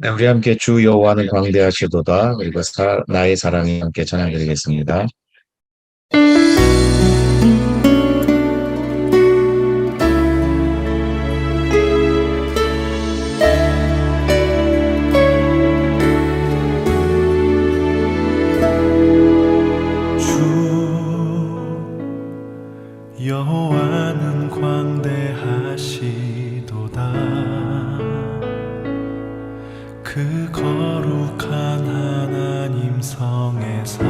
네, 우리 함께 주 여호와는 광대하시도다. 그리고 나의 사랑이 함께 찬양드리겠습니다. 주 여호와는 광대하시도다. 그 거룩한 하나님 성에서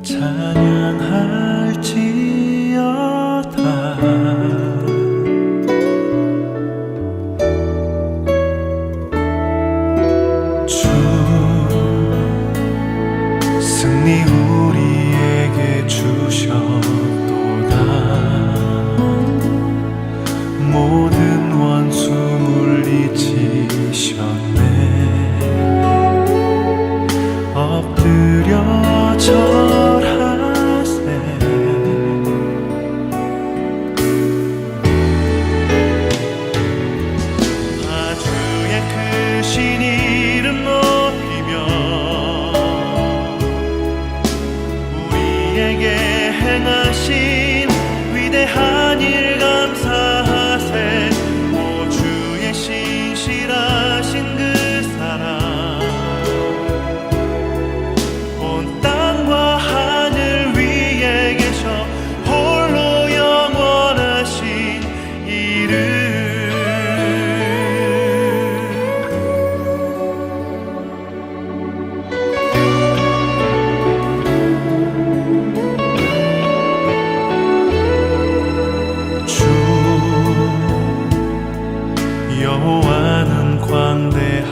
찬양할지어다. 주 승리 우리에게 주셨도다. 모든 원수 물리치셨네. 엎드려 절하세. 아주의 크신 이름 높이며 우리에게 행하신 위대한 일 감사하세. 오 주의 신실하신 그 사랑 온 땅과 하늘 위에 계셔 홀로 영원하신 이름. 주 여호와는 광대하시도다.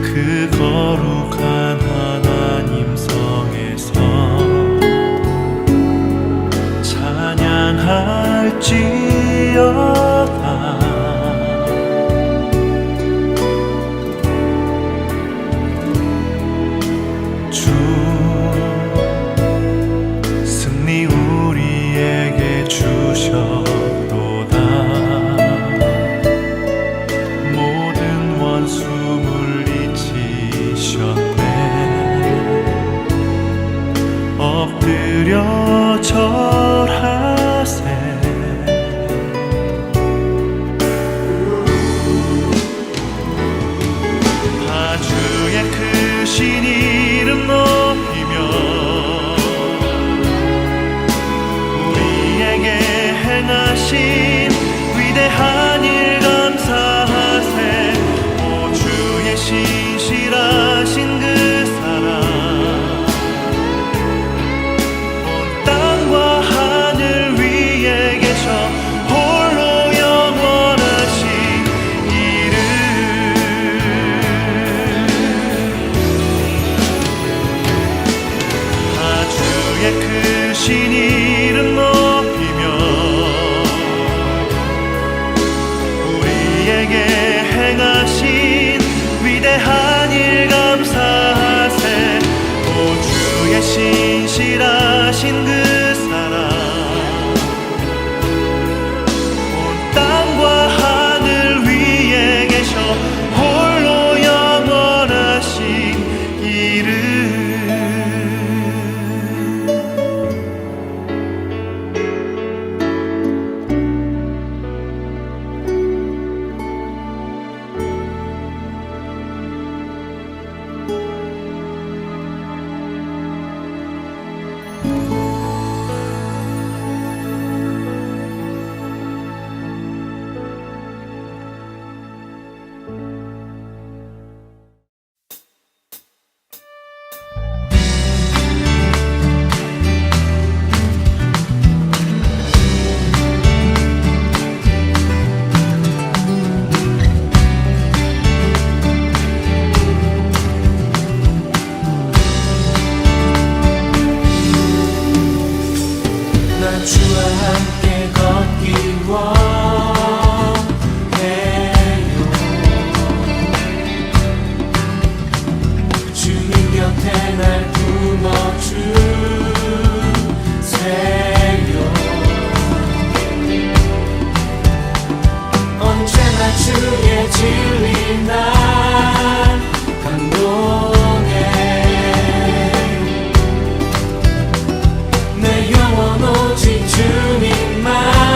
그 거룩한 하나님 성에서 찬양할지어다. 주 승리 우리에게 주셨도다. 모든 원수 물리치셨네. 엎드려 절하세. 아주의 크신 이름 높이며 우리에게 행하신 위대한 일 감사하세. 오 주의 신실하신 그 사랑 온 땅과 하늘 위에 계셔 홀로 영원하신 이름. 아주의 크신 이름 높이며 우리에게 행하신 위대한 일 감사하세. 오 주의 신실하신 그 사랑 온 땅과 하늘 위에 계셔 홀로 영원하신 이름. 주와 함께 걷기 원해요. 주님 곁에 날 품어주세요. 주의 진리 날 감동해 내 영혼 오직 주님만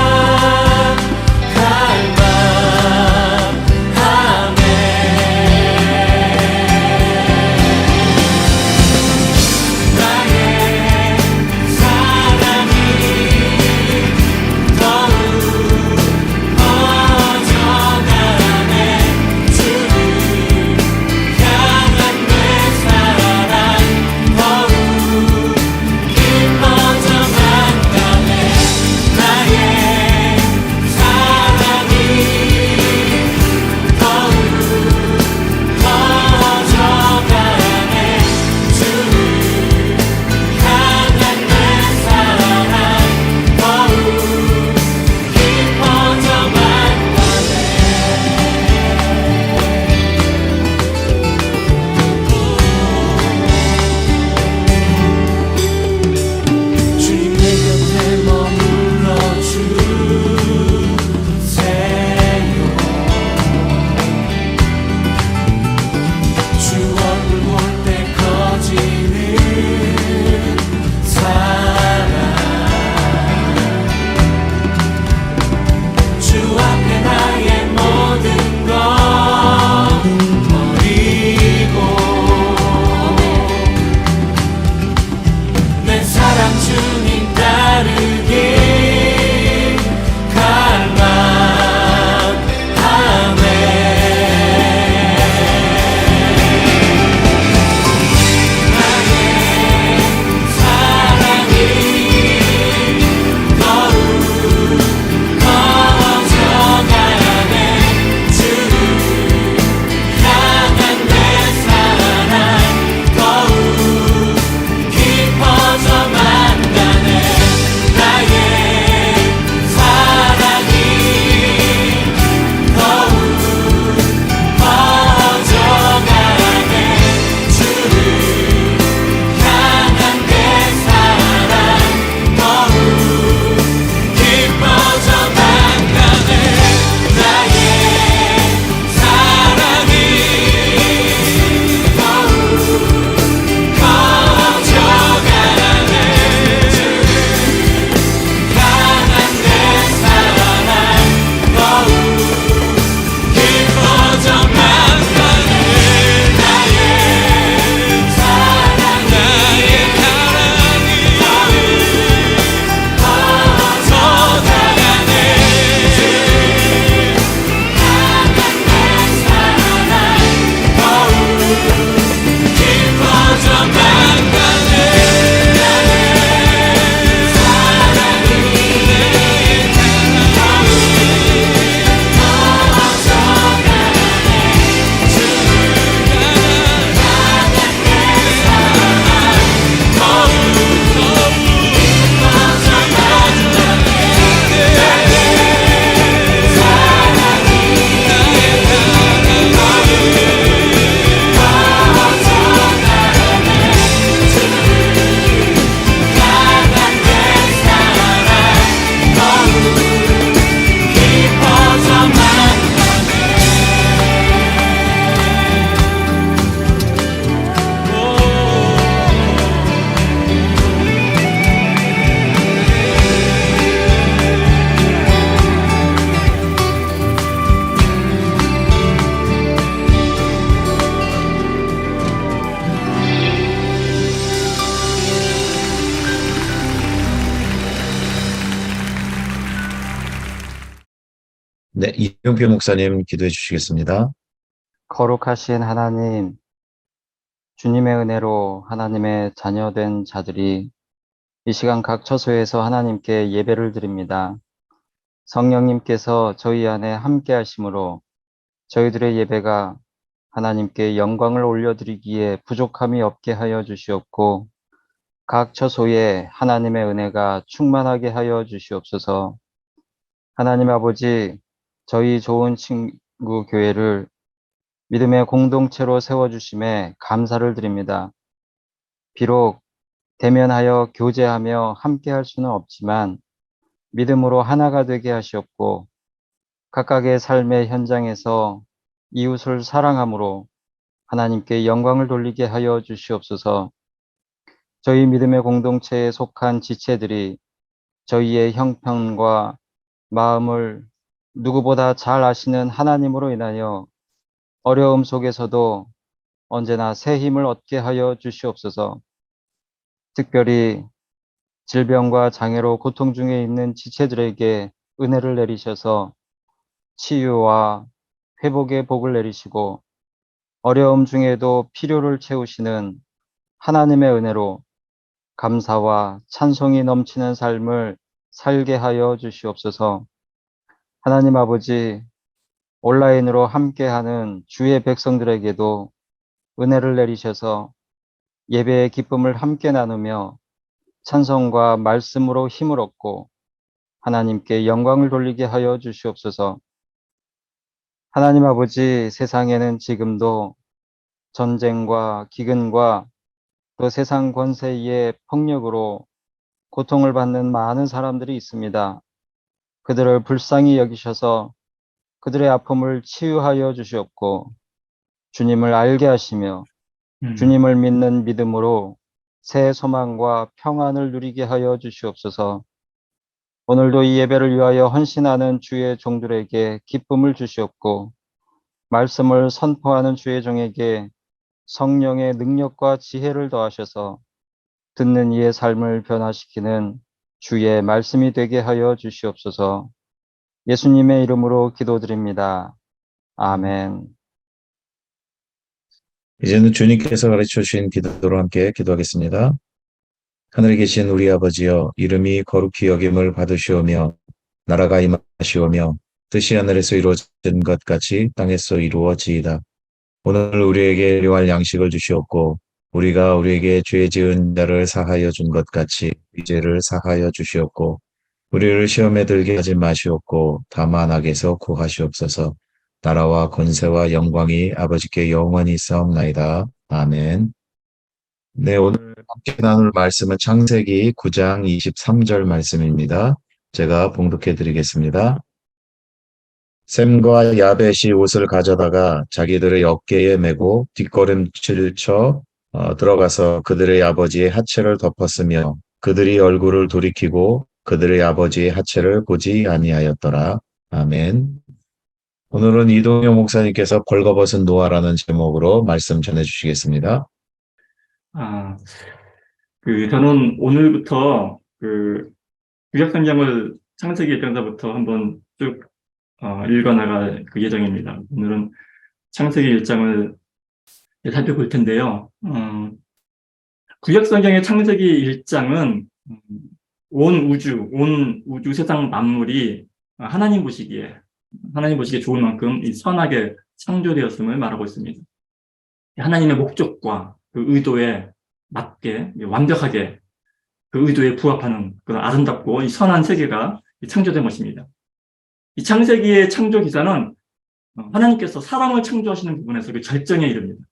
네, 이용표 목사님 기도해 주시겠습니다. 거룩하신 하나님, 주님의 은혜로 하나님의 자녀된 자들이 이 시간 각 처소에서 하나님께 예배를 드립니다. 성령님께서 저희 안에 함께 하심으로 저희들의 예배가 하나님께 영광을 올려드리기에 부족함이 없게 하여 주시옵고 각 처소에 하나님의 은혜가 충만하게 하여 주시옵소서. 하나님 아버지, 저희 좋은 친구 교회를 믿음의 공동체로 세워주심에 감사를 드립니다. 비록 대면하여 교제하며 함께 할 수는 없지만 믿음으로 하나가 되게 하시옵고 각각의 삶의 현장에서 이웃을 사랑함으로 하나님께 영광을 돌리게 하여 주시옵소서. 저희 믿음의 공동체에 속한 지체들이 저희의 형편과 마음을 누구보다 잘 아시는 하나님으로 인하여 어려움 속에서도 언제나 새 힘을 얻게 하여 주시옵소서. 특별히 질병과 장애로 고통 중에 있는 지체들에게 은혜를 내리셔서 치유와 회복의 복을 내리시고 어려움 중에도 필요를 채우시는 하나님의 은혜로 감사와 찬송이 넘치는 삶을 살게 하여 주시옵소서. 하나님 아버지, 온라인으로 함께하는 주의 백성들에게도 은혜를 내리셔서 예배의 기쁨을 함께 나누며 찬송과 말씀으로 힘을 얻고 하나님께 영광을 돌리게 하여 주시옵소서. 하나님 아버지, 세상에는 지금도 전쟁과 기근과 또 세상 권세의 폭력으로 고통을 받는 많은 사람들이 있습니다. 그들을 불쌍히 여기셔서 그들의 아픔을 치유하여 주시옵고 주님을 알게 하시며 주님을 믿는 믿음으로 새 소망과 평안을 누리게 하여 주시옵소서. 오늘도 이 예배를 위하여 헌신하는 주의 종들에게 기쁨을 주시옵고 말씀을 선포하는 주의 종에게 성령의 능력과 지혜를 더하셔서 듣는 이의 삶을 변화시키는 주의 말씀이 되게 하여 주시옵소서. 예수님의 이름으로 기도드립니다. 아멘. 이제는 주님께서 가르쳐 주신 기도로 함께 기도하겠습니다. 하늘에 계신 우리 아버지여, 이름이 거룩히 여김을 받으시오며 나라가 임하시오며 뜻이 하늘에서 이루어진 것 같이 땅에서 이루어지이다. 오늘 우리에게 일용할 양식을 주시옵고 우리가 우리에게 죄 지은 자를 사하여 준 것 같이 우리 죄를 사하여 주시옵고 우리를 시험에 들게 하지 마시옵고 다만 악에서 구하시옵소서. 나라와 권세와 영광이 아버지께 영원히 있사옵나이다. 아멘. 네, 오늘 함께 나눌 말씀은 창세기 9장 23절 말씀입니다. 제가 봉독해 드리겠습니다. 셈과 야벳이 옷을 가져다가 자기들의 어깨에 메고 뒷걸음질 쳐 들어가서 그들의 아버지의 하체를 덮었으며 그들이 얼굴을 돌이키고 그들의 아버지의 하체를 보지 아니하였더라. 아멘. 오늘은 이동영 목사님께서 벌거벗은 노아라는 제목으로 말씀 전해주시겠습니다. 저는 오늘부터 구약성경을 창세기 1장서부터 한번 쭉 읽어나갈 예정입니다. 오늘은 창세기 1장을 살펴볼 텐데요. 구약성경의 창세기 1장은 온 우주 세상 만물이 하나님 보시기에 좋을 만큼 선하게 창조되었음을 말하고 있습니다. 하나님의 목적과 그 의도에 맞게 완벽하게 그 의도에 부합하는 그런 아름답고 선한 세계가 창조된 것입니다. 이 창세기의 창조 기사는 하나님께서 사람을 창조하시는 부분에서 그 절정에 이릅니다.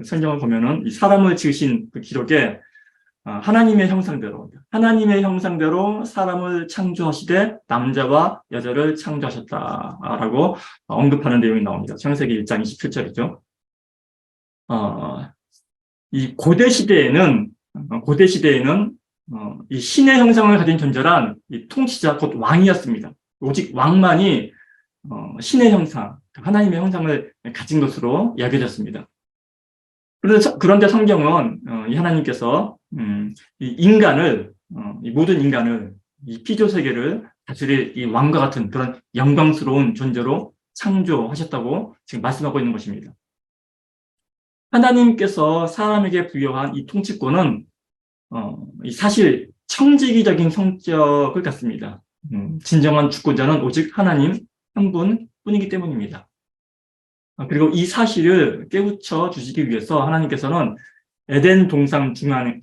성경을 보면은 이 사람을 지으신 그 기록에 하나님의 형상대로 사람을 창조하시되 남자와 여자를 창조하셨다라고 언급하는 내용이 나옵니다. 창세기 1장 27절이죠. 이 고대 시대에는 이 신의 형상을 가진 존재란 이 통치자 곧 왕이었습니다. 오직 왕만이 신의 형상, 하나님의 형상을 가진 것으로 여겨졌습니다. 그런데 성경은 이 하나님께서 이 모든 인간을 이 피조 세계를 다스릴 이 왕과 같은 그런 영광스러운 존재로 창조하셨다고 지금 말씀하고 있는 것입니다. 하나님께서 사람에게 부여한 이 통치권은 사실 청지기적인 성격을 갖습니다. 진정한 주권자는 오직 하나님 한 분뿐이기 때문입니다. 그리고 이 사실을 깨우쳐 주시기 위해서 하나님께서는 에덴 동산 중앙에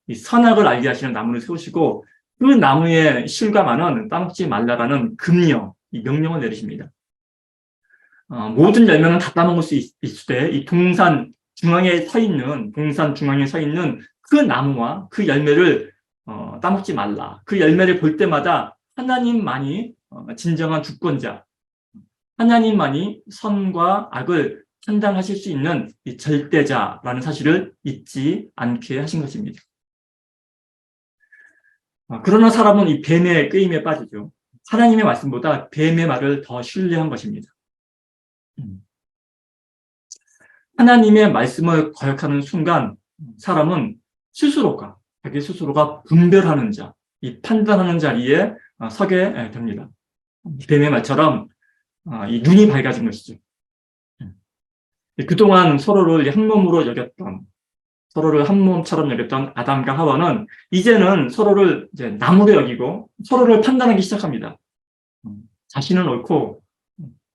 이 선악을 알게 하시는 나무를 세우시고 그 나무의 실과만은 따먹지 말라라는 금령, 이 명령을 내리십니다. 모든 열매는 다 따먹을 수 있으되 이 동산 중앙에 서 있는 그 나무와 그 열매를 따먹지 말라. 그 열매를 볼 때마다 하나님만이 진정한 주권자, 하나님만이 선과 악을 판단하실 수 있는 이 절대자라는 사실을 잊지 않게 하신 것입니다. 그러나 사람은 이 뱀의 꾀임에 빠지죠. 하나님의 말씀보다 뱀의 말을 더 신뢰한 것입니다. 하나님의 말씀을 거역하는 순간 사람은 자기 스스로가 분별하는 자, 이 판단하는 자리에 서게 됩니다. 뱀의 말처럼 이 눈이 밝아진 것이죠. 그동안 서로를 한 몸처럼 여겼던 아담과 하와는 이제는 서로를 이제 나무로 여기고 서로를 판단하기 시작합니다. 자신은 옳고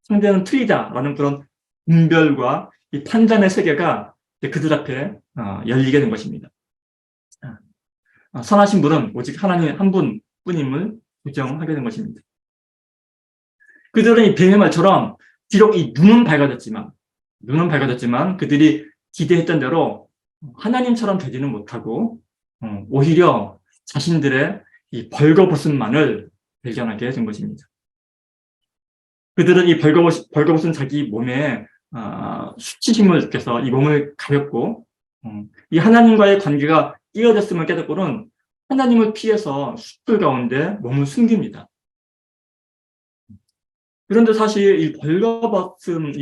상대는 틀리다라는 그런 분별과 이 판단의 세계가 그들 앞에 열리게 된 것입니다. 선하신 분은 오직 하나님 한 분뿐임을 부정하게 된 것입니다. 그들은 이 뱀의 말처럼 비록 이 눈은 밝아졌지만 그들이 기대했던 대로 하나님처럼 되지는 못하고 오히려 자신들의 이 벌거벗음만을 발견하게 된 것입니다. 그들은 이 벌거벗은 자기 몸에 수치심을 느껴서 이 몸을 가렸고 이 하나님과의 관계가 이어졌음을 깨닫고는 하나님을 피해서 숲을 가운데 몸을 숨깁니다. 그런데 사실 이 벌거벗음은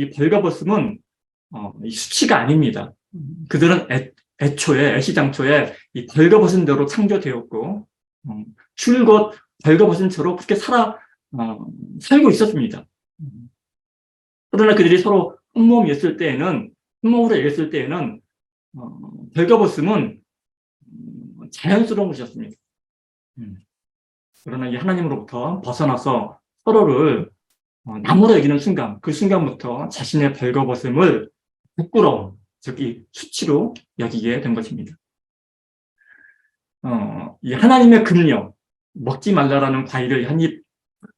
이 수치가 아닙니다. 그들은 애시당초에 이 벌거벗은 대로 창조되었고 줄곧 벌거벗은 채로 그렇게 살고 있었습니다. 그러나 그들이 서로 한 몸으로 얘기했을 때에는 벌거벗음은 자연스러운 것이었습니다. 그러나 이 하나님으로부터 벗어나서 서로를 나무로 여기는 순간, 그 순간부터 자신의 벌거벗음을 부끄러움, 즉 이 수치로 여기게 된 것입니다. 이 하나님의 금령, 먹지 말라라는 과일을 한 입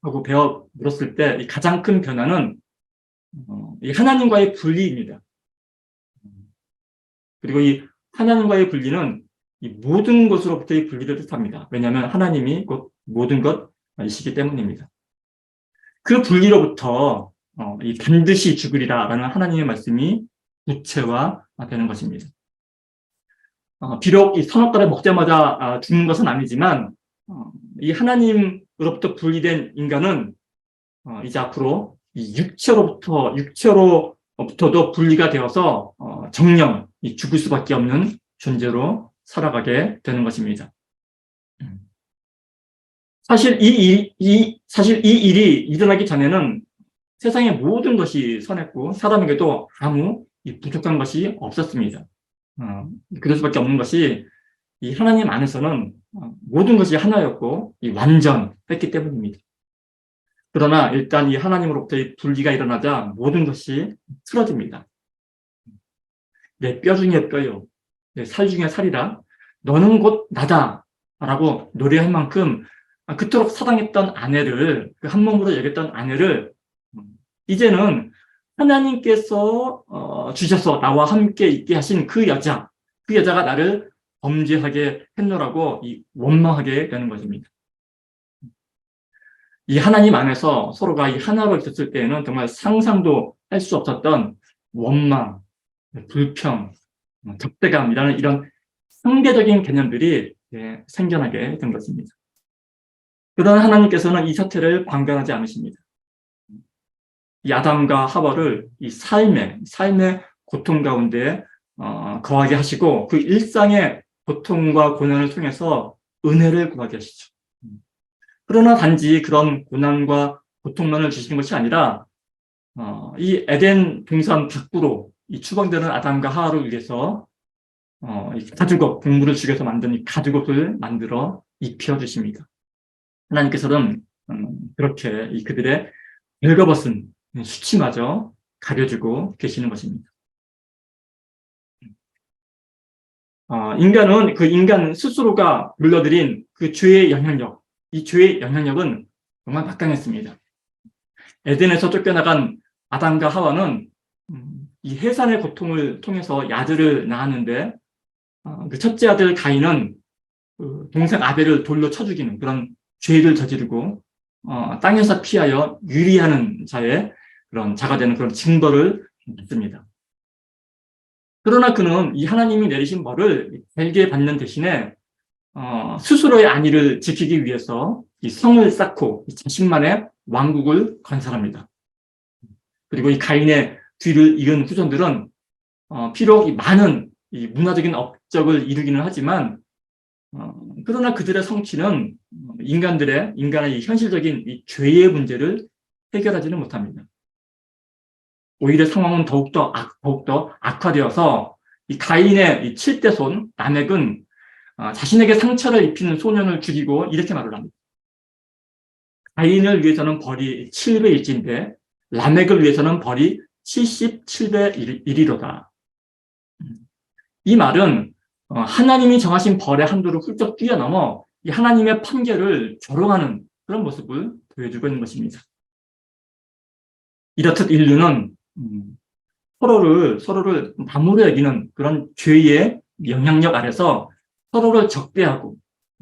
하고 베어 물었을 때 이 가장 큰 변화는 이 하나님과의 분리입니다. 그리고 이 하나님과의 분리는 이 모든 것으로부터의 분리를 뜻합니다. 왜냐하면 하나님이 곧 모든 것이시기 때문입니다. 그 분리로부터 이 반드시 죽으리라라는 하나님의 말씀이 구체화되는 것입니다. 비록 이 선악과를 먹자마자 죽는 것은 아니지만 이 하나님으로부터 분리된 인간은 이제 앞으로 이 육체로부터도 분리가 되어서 정령 죽을 수밖에 없는 존재로 살아가게 되는 것입니다. 사실 이 일이 일어나기 전에는 세상의 모든 것이 선했고 사람에게도 아무 부족한 것이 없었습니다. 그럴 수밖에 없는 것이 이 하나님 안에서는 모든 것이 하나였고 완전했기 때문입니다. 그러나 일단 이 하나님으로부터의 분리가 일어나자 모든 것이 틀어집니다. 내 뼈 중에 뼈요, 내 살 중에 살이라 너는 곧 나다 라고 노래할 만큼 그토록 사랑했던 아내를, 그 한 몸으로 여겼던 아내를 이제는 하나님께서 주셔서 나와 함께 있게 하신 그 여자가 나를 범죄하게 했노라고 원망하게 되는 것입니다. 이 하나님 안에서 서로가 이 하나로 있었을 때에는 정말 상상도 할 수 없었던 원망, 불평, 적대감이라는 이런 상대적인 개념들이 생겨나게 된 것입니다. 그러나 하나님께서는 이 사태를 방관하지 않으십니다. 이 아담과 하와를 이 삶의 고통 가운데 거하게 하시고 그 일상의 고통과 고난을 통해서 은혜를 구하게 하시죠. 그러나 단지 그런 고난과 고통만을 주시는 것이 아니라 이 에덴 동산 밖으로 이 추방되는 아담과 하와를 위해서 이 가죽옷, 동물을 죽여서 만든 이 가죽옷을 만들어 입혀주십니다. 하나님께서는 그렇게 그들의 벌거벗은 수치마저 가려주고 계시는 것입니다. 인간은 그 인간 스스로가 물러들인 그 죄의 영향력, 이 죄의 영향력은 정말 막강했습니다. 에덴에서 쫓겨나간 아담과 하와는 이 해산의 고통을 통해서 아들을 낳았는데 그 첫째 아들 가인은 그 동생 아벨을 돌로 쳐 죽이는 그런 죄를 저지르고 땅에서 피하여 유리하는 자의 그런 자가 되는 그런 징벌을 받습니다. 그러나 그는 이 하나님이 내리신 벌을 달게 받는 대신에 스스로의 안위를 지키기 위해서 이 성을 쌓고 자신만의 왕국을 건설합니다. 그리고 이 가인의 뒤를 이은 후손들은 비록 이 많은 이 문화적인 업적을 이루기는 하지만 그러나 그들의 성취는 인간의 이 현실적인 이 죄의 문제를 해결하지는 못합니다. 오히려 상황은 더욱더 악화되어서 이 가인의 이 7대 손 라멕은 자신에게 상처를 입히는 소년을 죽이고 이렇게 말을 합니다. 가인을 위해서는 벌이 7배 1인데 라멕을 위해서는 벌이 77배 1이로다. 이 말은 하나님이 정하신 벌의 한도를 훌쩍 뛰어넘어 이 하나님의 판결을 조롱하는 그런 모습을 보여주고 있는 것입니다. 이렇듯 인류는 서로를 나무로 여기는 그런 죄의 영향력 아래서 서로를 적대하고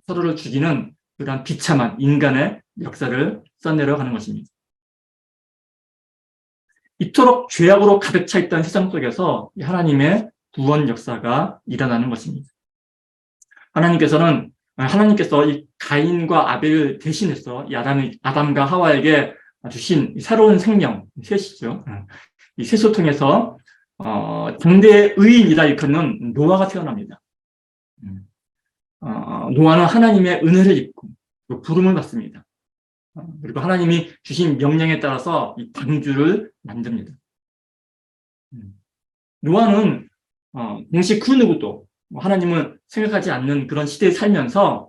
서로를 죽이는 그런 비참한 인간의 역사를 써내려가는 것입니다. 이토록 죄악으로 가득 차 있던 세상 속에서 하나님의 구원 역사가 일어나는 것입니다. 하나님께서 이 가인과 아벨을 대신해서 이 아담과 하와에게 주신 새로운 생명, 셋이죠. 이 셋을 통해서 당대의 의인이라 일컫는 노아가 태어납니다. 노아는 하나님의 은혜를 입고 부름을 받습니다. 그리고 하나님이 주신 명령에 따라서 이 방주를 만듭니다. 노아는 동시 그 누구도 하나님을 생각하지 않는 그런 시대에 살면서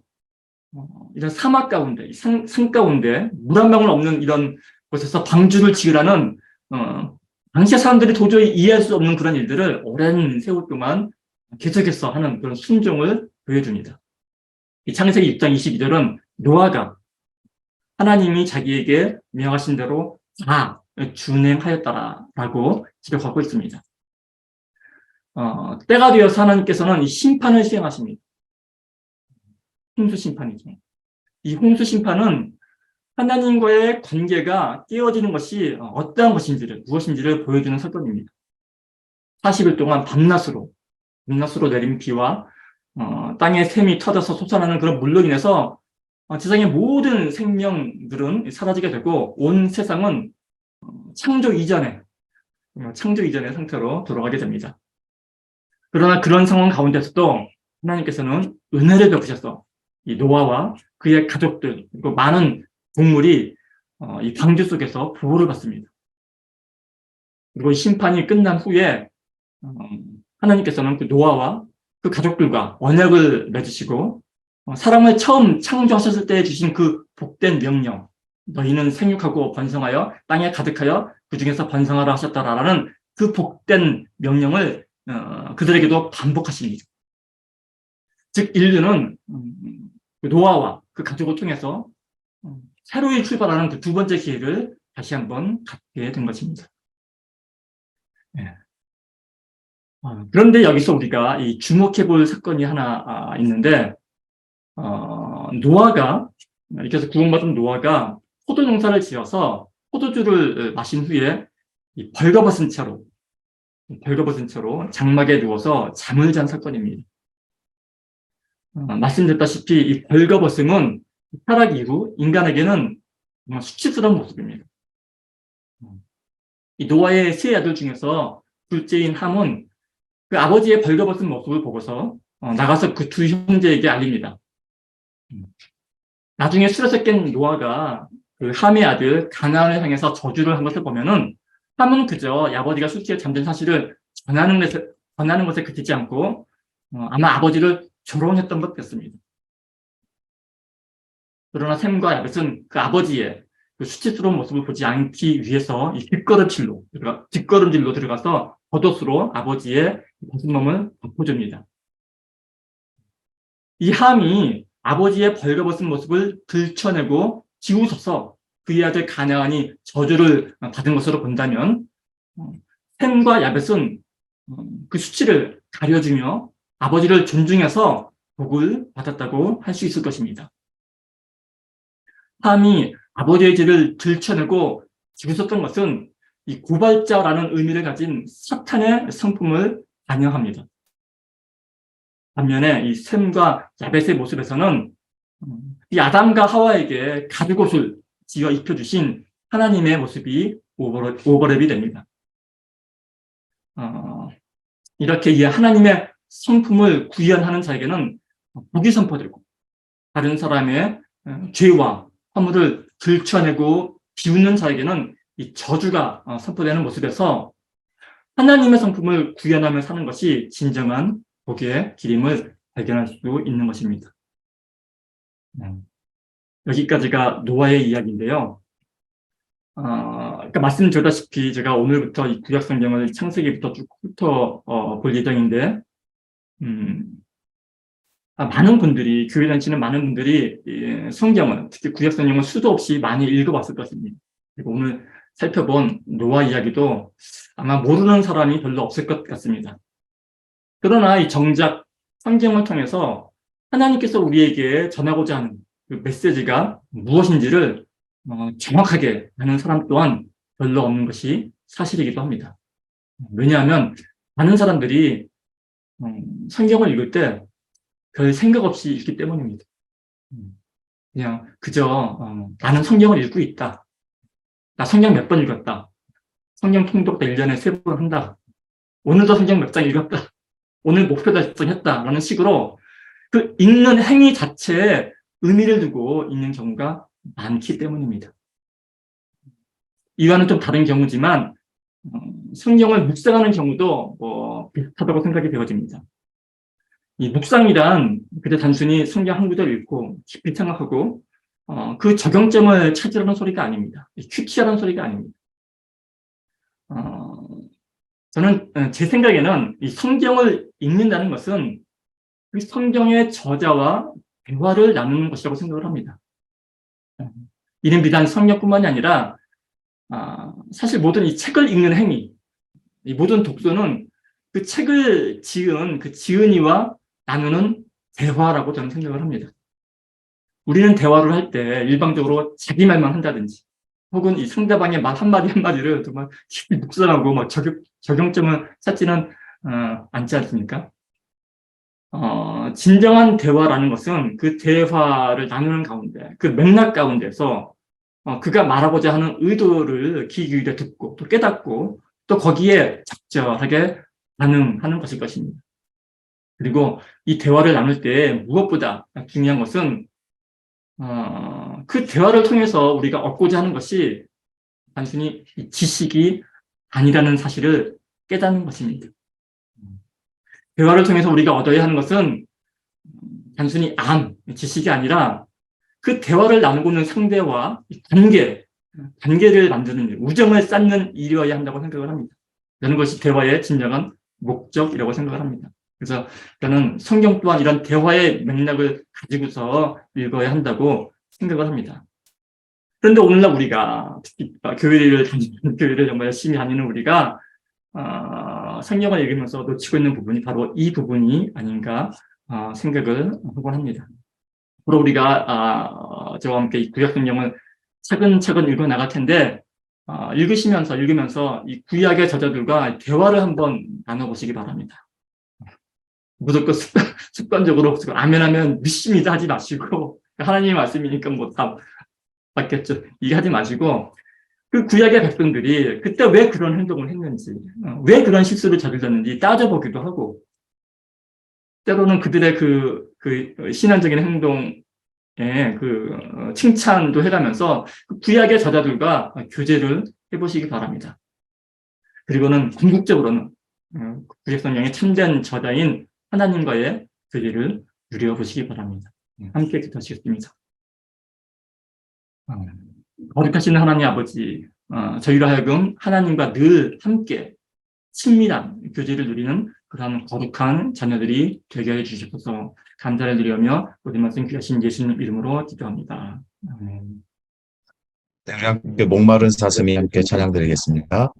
이런 사막 가운데, 산 가운데 물 한 방울 없는 이런 곳에서 방주를 지으라는 당시의 사람들이 도저히 이해할 수 없는 그런 일들을 오랜 세월 동안 계속해서 하는 그런 순종을 보여줍니다. 이 창세기 6장 22절은 노아가 하나님이 자기에게 명하신 대로 다 준행하였다라고 기록하고 있습니다. 때가 되어서 하나님께서는 이 심판을 시행하십니다. 홍수 심판이죠. 이 홍수 심판은 하나님과의 관계가 깨어지는 것이 어떠한 무엇인지를 보여주는 사건입니다. 40일 동안 밤낮으로 내린 비와 땅의 샘이 터져서 솟아나는 그런 물로 인해서 세상의 모든 생명들은 사라지게 되고 온 세상은 창조 이전의 상태로 돌아가게 됩니다. 그러나 그런 상황 가운데서도 하나님께서는 은혜를 베푸셔서 이 노아와 그의 가족들 그리고 많은 동물이 이 방주 속에서 보호를 받습니다. 그리고 이 심판이 끝난 후에 하나님께서는 그 노아와 그 가족들과 언약을 맺으시고 사람을 처음 창조하셨을 때 주신 그 복된 명령, 너희는 생육하고 번성하여 땅에 가득하여 그 중에서 번성하라 하셨다라는 그 복된 명령을 그들에게도 반복하십니다. 즉 인류는 노아와 그 가족을 통해서 새로이 출발하는 그 두 번째 기회를 다시 한번 갖게 된 것입니다. 네. 그런데 여기서 우리가 이 주목해 볼 사건이 하나 있는데 노아가 이렇게 해서 구원받은 노아가 포도 농사를 지어서 포도주를 마신 후에 이 벌거벗은 채로 장막에 누워서 잠을 잔 사건입니다. 말씀드렸다시피 이 벌거벗음은 타락 이후 인간에게는 정말 수치스러운 모습입니다. 이 노아의 세 아들 중에서 둘째인 함은 그 아버지의 벌거벗은 모습을 보고서 나가서 그 두 형제에게 알립니다. 나중에 술에서 깬 노아가 그 함의 아들 가나안을 향해서 저주를 한 것을 보면은 함은 그저 아버지가 술 취해 잠든 사실을 전하는 것에 그치지 않고 아마 아버지를 조롱했던 것 같습니다. 그러나 셈과 야벳은 그 아버지의 그 수치스러운 모습을 보지 않기 위해서 이 뒷걸음질로 들어가서 겉옷으로 아버지의 벗은몸을 덮어줍니다. 이 함이 아버지의 벌거벗은 모습을 들춰내고 지우셔서 그의 아들 가나안이 저주를 받은 것으로 본다면 셈과 야벳은 그 수치를 가려주며 아버지를 존중해서 복을 받았다고 할 수 있을 것입니다. 함이 아버지의 죄를 들춰내고 죽으셨던 것은 이 고발자라는 의미를 가진 사탄의 성품을 반영합니다. 반면에 이 셈과 야벳의 모습에서는 이 아담과 하와에게 가죽옷을 지어 입혀주신 하나님의 모습이 오버랩이 됩니다. 이렇게 이 하나님의 성품을 구현하는 자에게는 복이 선포되고 다른 사람의 죄와 허물을 들춰내고 비웃는 자에게는 이 저주가 선포되는 모습에서 하나님의 성품을 구현하며 사는 것이 진정한 복의 기림을 발견할 수 있는 것입니다. 여기까지가 노아의 이야기인데요. 아까 말씀드렸다시피 제가 오늘부터 이 구약 성경을 창세기부터 쭉 훑어볼 예정인데, 많은 분들이, 교회 다니시는 많은 분들이 성경을, 특히 구약 성경을 수도 없이 많이 읽어봤을 것입니다. 그리고 오늘 살펴본 노아 이야기도 아마 모르는 사람이 별로 없을 것 같습니다. 그러나 이 정작 성경을 통해서 하나님께서 우리에게 전하고자 하는 그 메시지가 무엇인지를 정확하게 아는 사람 또한 별로 없는 것이 사실이기도 합니다. 왜냐하면 많은 사람들이 성경을 읽을 때 별 생각 없이 읽기 때문입니다. 그냥 그저 나는 성경을 읽고 있다. 나 성경 몇 번 읽었다. 성경 통독 1년에 3번 한다. 오늘도 성경 몇 장 읽었다. 오늘 목표 달성했다. 라는 식으로 그 읽는 행위 자체에 의미를 두고 읽는 경우가 많기 때문입니다. 이와는 좀 다른 경우지만 성경을 묵상하는 경우도 비슷하다고 생각이 되어집니다. 이 묵상이란 그저 단순히 성경 한 구절 읽고 깊이 생각하고 그 적용점을 찾으려는 소리가 아닙니다. 퀴키하는 소리가 아닙니다. 저는 제 생각에는 이 성경을 읽는다는 것은 그 성경의 저자와 대화를 나누는 것이라고 생각을 합니다. 이는 비단 성경뿐만이 아니라 사실 모든 이 책을 읽는 행위, 이 모든 독서는 그 책을 지은 그 지은이와 나누는 대화라고 저는 생각을 합니다. 우리는 대화를 할 때 일방적으로 자기 말만 한다든지 혹은 이 상대방의 말 한마디 한마디를 정말 깊이 묵상하고 막 적용점을 찾지는 않지 않습니까? 진정한 대화라는 것은 그 대화를 나누는 가운데, 그 맥락 가운데서 그가 말하고자 하는 의도를 귀 기울여 듣고 또 깨닫고 또 거기에 적절하게 반응하는 것일 것입니다. 그리고 이 대화를 나눌 때 무엇보다 중요한 것은 그 대화를 통해서 우리가 얻고자 하는 것이 단순히 지식이 아니라는 사실을 깨닫는 것입니다. 대화를 통해서 우리가 얻어야 하는 것은 단순히 지식이 아니라 그 대화를 나누고 있는 상대와 관계를 만드는 일, 우정을 쌓는 일이어야 한다고 생각을 합니다. 이런 것이 대화의 진정한 목적이라고 생각을 합니다. 그래서 저는 성경 또한 이런 대화의 맥락을 가지고서 읽어야 한다고 생각을 합니다. 그런데 오늘날 우리가 특히 교회를 정말 열심히 다니는 우리가 성경을 읽으면서 놓치고 있는 부분이 바로 이 부분이 아닌가 생각을 하곤 합니다. 앞으로 우리가 저와 함께 이 구약 성경을 차근차근 읽어 나갈 텐데 읽으면서 이 구약의 저자들과 대화를 한번 나눠보시기 바랍니다. 무조건 습관적으로 아멘하면 믿습니다 하지 마시고 하나님의 말씀이니까 뭐 다 맞겠죠. 이게 하지 마시고 그 구약의 백성들이 그때 왜 그런 행동을 했는지, 왜 그런 실수를 저질렀는지 따져보기도 하고 때로는 그들의 그 신앙적인 행동에 칭찬도 해가면서 그 구약의 저자들과 교제를 해보시기 바랍니다. 그리고는 궁극적으로는 구약 성경의 참된 저자인 하나님과의 교제를 누려보시기 바랍니다. 함께 기도하시겠습니다. 거룩하신 하나님 아버지, 저희로 하여금 하나님과 늘 함께 친밀한 교제를 누리는 그런 거룩한 자녀들이 되게 해주셔서 감사를 드리며 모든 말씀 귀하신 예수님 이름으로 기도합니다. 아멘. 네, 우리 함께 목마른 사슴이 함께 찬양드리겠습니다.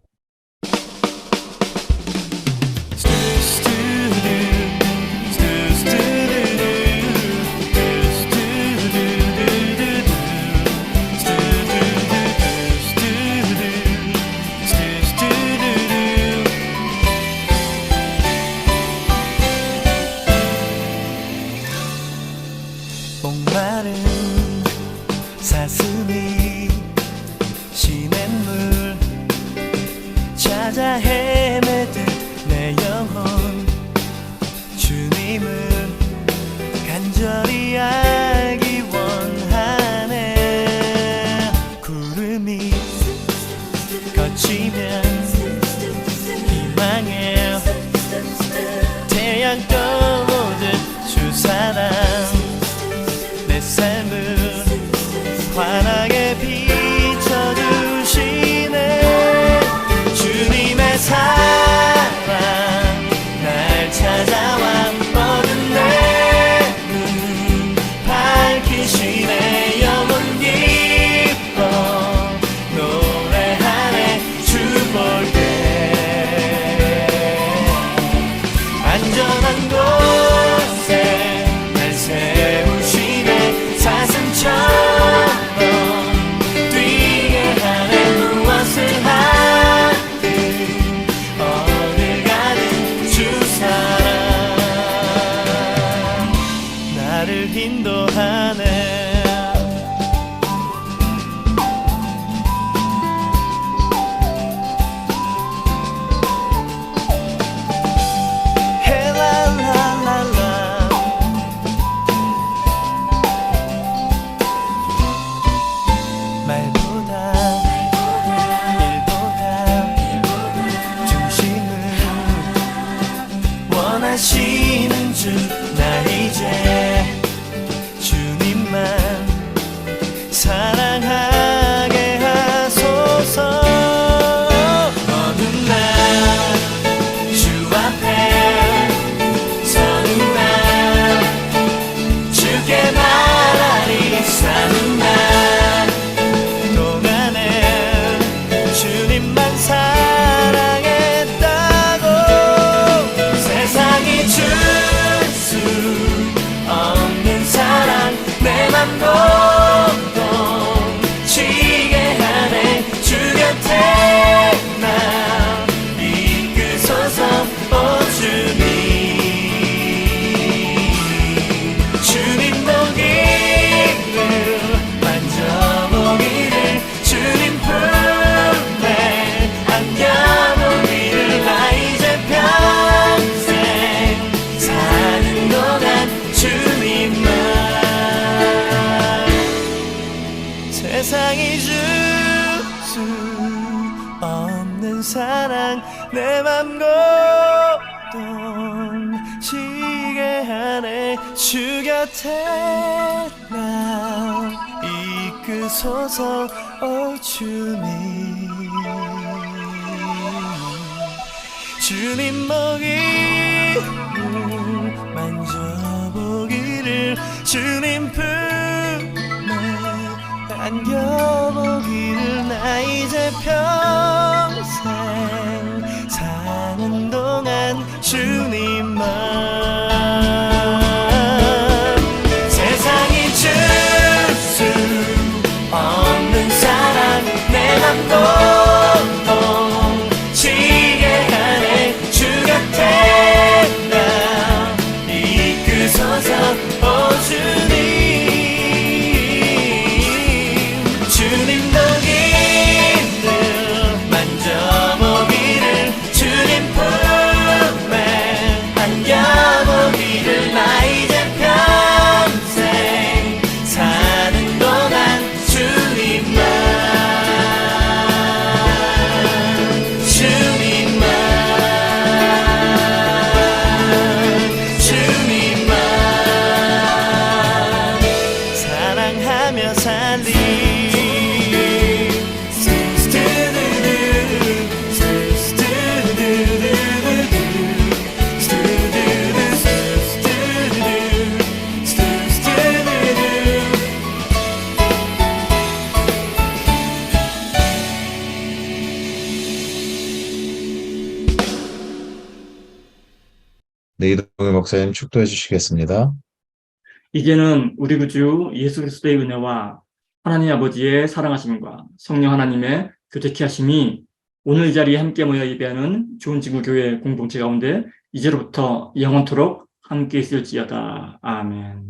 목마른 사슴이 시냇물 찾아 헤매듯 내 영혼 주님을 간절히 알기 원하네. 구름이 거치면 희망의 태양 떠오듯 주사랑 내 삶을 환하게 비춰주시네. 주님의 사랑 날 찾아와 어두운 내 눈 밝히시네. 영원 기뻐 노래하네. 주 볼 때 안전한 곳에 날 세우시네. 사슴처럼 뛰게 하네. 무엇을 하든 어딜 가든 주 사랑 나를 인도하네. 헬랄랄랄라 말보다 일보다 중심을 원하시는 주 나 이제 주님만 사랑하게 하소서. 어두운 날 주 앞에 서는 날 주께 말하리. 사는 날 동안에 주님만 사랑했다고. 세상이 줄 수 없는 사랑 내 맘 동동치게 하네. 주 곁에 나 이끄소서. 오 주님 주님 보기를 만져보기를 주님 품에 안겨보기를 나 이제 평생 사는 동안 주님만. 세상이 줄 수 없는 사랑 내 맘 고동치게 하네. 주 곁에 나 이끄소서. 오 주님 주님 보기를 만져보기를 주님 품에 안겨보기를 나 이제 평생 사는 동안 주님만. 세상이 줄 수 없는 사랑 내 맘 고동치게 하네. 주 곁에 나 이끄소서. 오 주님 주님 보기를 만져보기를 주님 품에 안겨보기를 나 이제 평생 사는 동안 주님만. 주님만 주님만 사랑하며 살리. 네, 이동희 목사님 축도해 주시겠습니다. 이제는 우리 구주 예수 그리스도의 은혜와 하나님 아버지의 사랑하심과 성령 하나님의 교제케 하심이 오늘 이 자리에 함께 모여 예배하는 좋은 친구 교회 공동체 가운데 이제로부터 영원토록 함께 있을지어다. 아멘.